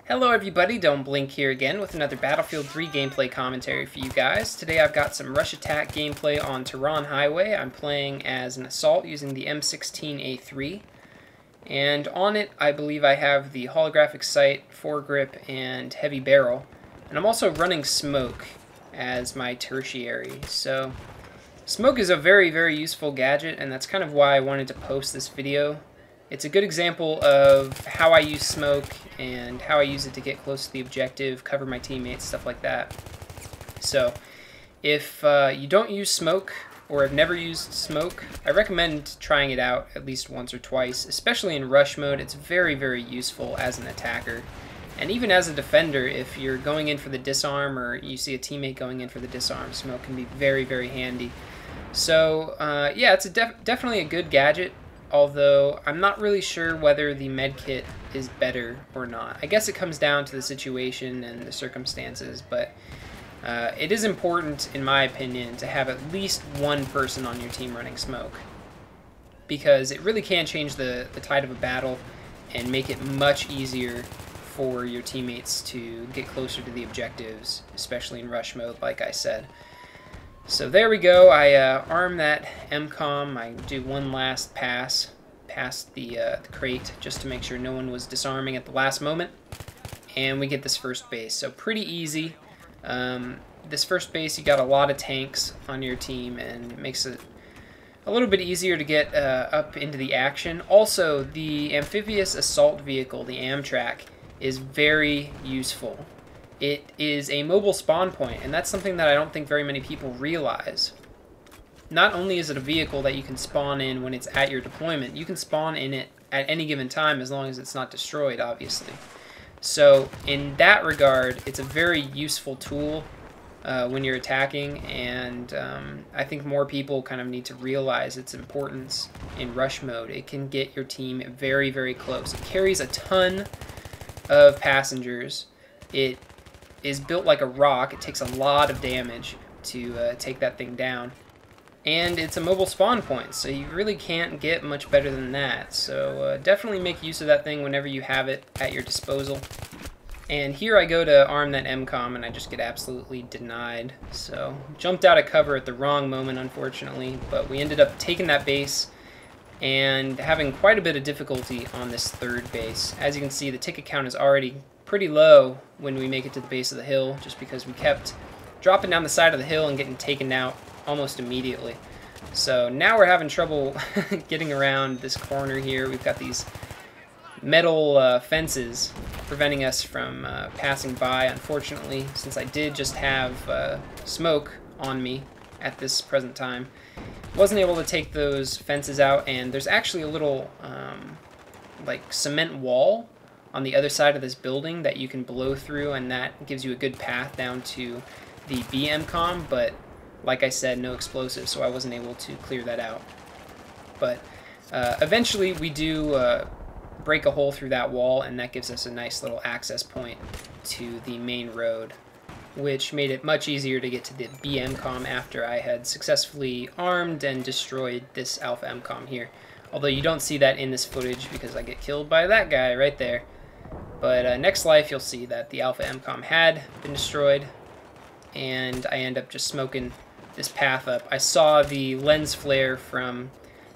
Hello everybody, Don't Blink here again with another Battlefield 3 gameplay commentary for you guys. Today I've got some rush attack gameplay on Tehran Highway. I'm playing as an assault using the M16A3. And on it, I believe I have the holographic sight, foregrip, and heavy barrel. And I'm also running smoke as my tertiary. So smoke is a very, very useful gadget, and that's kind of why I wanted to post this video. It's a good example of how I use smoke and how I use it to get close to the objective, cover my teammates, stuff like that. So if you don't use smoke or have never used smoke, I recommend trying it out at least once or twice, especially in rush mode. It's very, very useful as an attacker. And even as a defender, if you're going in for the disarm or you see a teammate going in for the disarm, smoke can be very, very handy. So yeah, it's definitely a good gadget. Although I'm not really sure whether the medkit is better or not. I guess it comes down to the situation and the circumstances, but it is important, in my opinion, to have at least one person on your team running smoke, because it really can change the tide of a battle and make it much easier for your teammates to get closer to the objectives, especially in rush mode, like I said. So there we go. I arm that mcom. I do one last pass past the crate just to make sure no one was disarming at the last moment. And we get this first base. So pretty easy. This first base, you got a lot of tanks on your team, and it makes it a little bit easier to get up into the action. Also, the amphibious assault vehicle, the Amtrak, is very useful. It is a mobile spawn point, and that's something that I don't think very many people realize. Not only is it a vehicle that you can spawn in when it's at your deployment, you can spawn in it at any given time as long as it's not destroyed, obviously. So in that regard, it's a very useful tool when you're attacking, and I think more people kind of need to realize its importance in rush mode. It can get your team very, very close. It carries a ton of passengers. It is built like a rock. It takes a lot of damage to take that thing down. And it's a mobile spawn point, so you really can't get much better than that. So definitely make use of that thing whenever you have it at your disposal. And here I go to arm that mcom, and I just get absolutely denied. So jumped out of cover at the wrong moment, unfortunately, but we ended up taking that base and having quite a bit of difficulty on this third base. As you can see, the ticket count is already pretty low when we make it to the base of the hill, just because we kept dropping down the side of the hill and getting taken out almost immediately. So now we're having trouble getting around this corner here. We've got these metal fences preventing us from passing by, unfortunately, since I did just have smoke on me at this present time. Wasn't able to take those fences out, and there's actually a little like cement wall on the other side of this building that you can blow through, and that gives you a good path down to the mcom, but like I said, no explosives, so I wasn't able to clear that out. But eventually we do break a hole through that wall, and that gives us a nice little access point to the main road, which made it much easier to get to the mcom after I had successfully armed and destroyed this alpha mcom here. Although you don't see that in this footage because I get killed by that guy right there. But next life, you'll see that the alpha mcom had been destroyed, and I end up just smoking this path up. I saw the lens flare from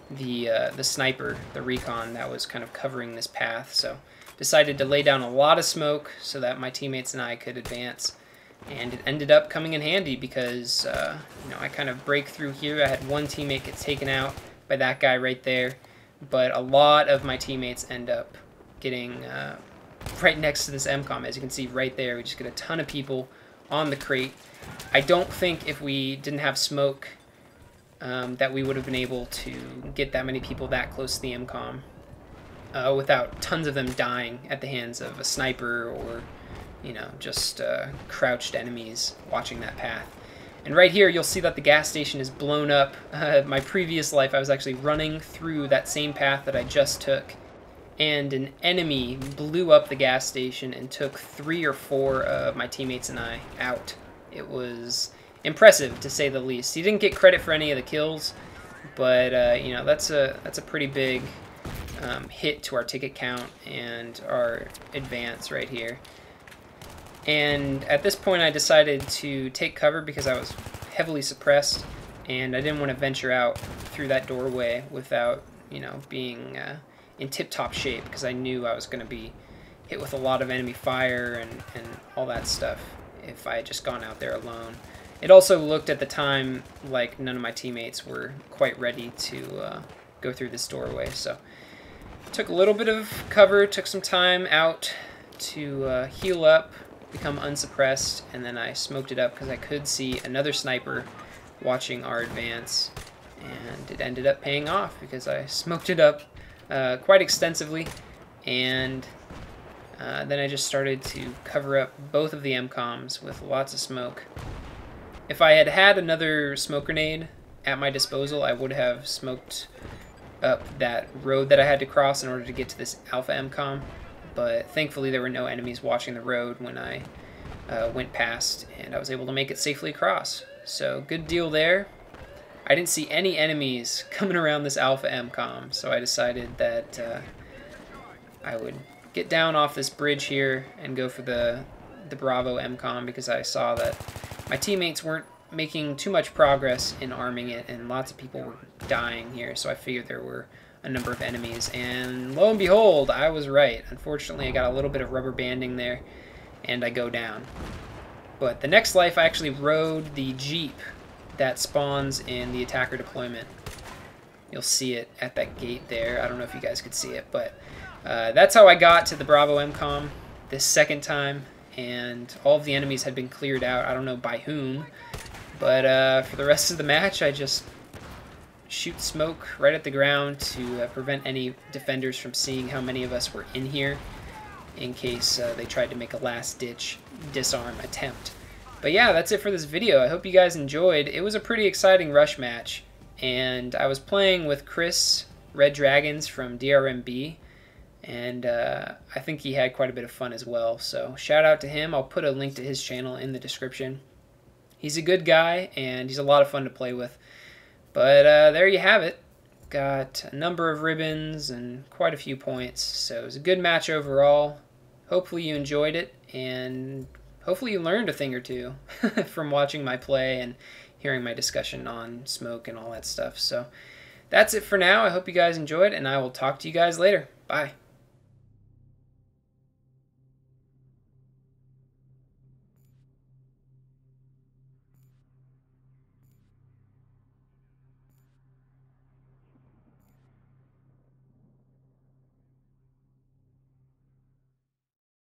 the sniper, the recon, that was kind of covering this path, so decided to lay down a lot of smoke so that my teammates and I could advance. And it ended up coming in handy because you know, I kind of break through here. I had one teammate get taken out by that guy right there, but a lot of my teammates end up getting right next to this mcom. As you can see right there, we just get a ton of people on the crate. I don't think if we didn't have smoke that we would have been able to get that many people that close to the mcom without tons of them dying at the hands of a sniper or, you know, just crouched enemies watching that path. And right here, you'll see that the gas station is blown up. My previous life, I was actually running through that same path that I just took, and an enemy blew up the gas station and took 3 or 4 of my teammates and I out. It was impressive, to say the least. He didn't get credit for any of the kills, but you know, that's a pretty big hit to our ticket count and our advance right here. And at this point I decided to take cover because I was heavily suppressed, and I didn't want to venture out through that doorway without, you know, being in tip-top shape, because I knew I was going to be hit with a lot of enemy fire and all that stuff if I had just gone out there alone. It also looked at the time like none of my teammates were quite ready to go through this doorway, so took a little bit of cover, took some time out to heal up, become unsuppressed, and then I smoked it up because I could see another sniper watching our advance, and it ended up paying off because I smoked it up quite extensively, and then I just started to cover up both of the mcoms with lots of smoke. If I had had another smoke grenade at my disposal, I would have smoked up that road that I had to cross in order to get to this alpha mcom, but thankfully there were no enemies watching the road when I went past, and I was able to make it safely across. So good deal there. I didn't see any enemies coming around this alpha mcom, so I decided that I would get down off this bridge here and go for the Bravo mcom, because I saw that my teammates weren't making too much progress in arming it, and lots of people were dying here, so I figured there were a number of enemies, and lo and behold, I was right. Unfortunately, I got a little bit of rubber banding there, and I go down. But the next life, I actually rode the Jeep that spawns in the attacker deployment. You'll see it at that gate there. I don't know if you guys could see it, but that's how I got to the Bravo mcom this second time, and all of the enemies had been cleared out. I don't know by whom, but for the rest of the match, I just shoot smoke right at the ground to prevent any defenders from seeing how many of us were in here, in case they tried to make a last-ditch disarm attempt. But yeah, that's it for this video. I hope you guys enjoyed. It was a pretty exciting rush match, and I was playing with Chris Red Dragons from DRMB, and I think he had quite a bit of fun as well, so shout out to him. I'll put a link to his channel in the description. He's a good guy, and he's a lot of fun to play with. But there you have it. Got a number of ribbons and quite a few points, so it was a good match overall. Hopefully you enjoyed it, and hopefully you learned a thing or two from watching my play and hearing my discussion on smoke and all that stuff. So that's it for now. I hope you guys enjoyed, and I will talk to you guys later. Bye.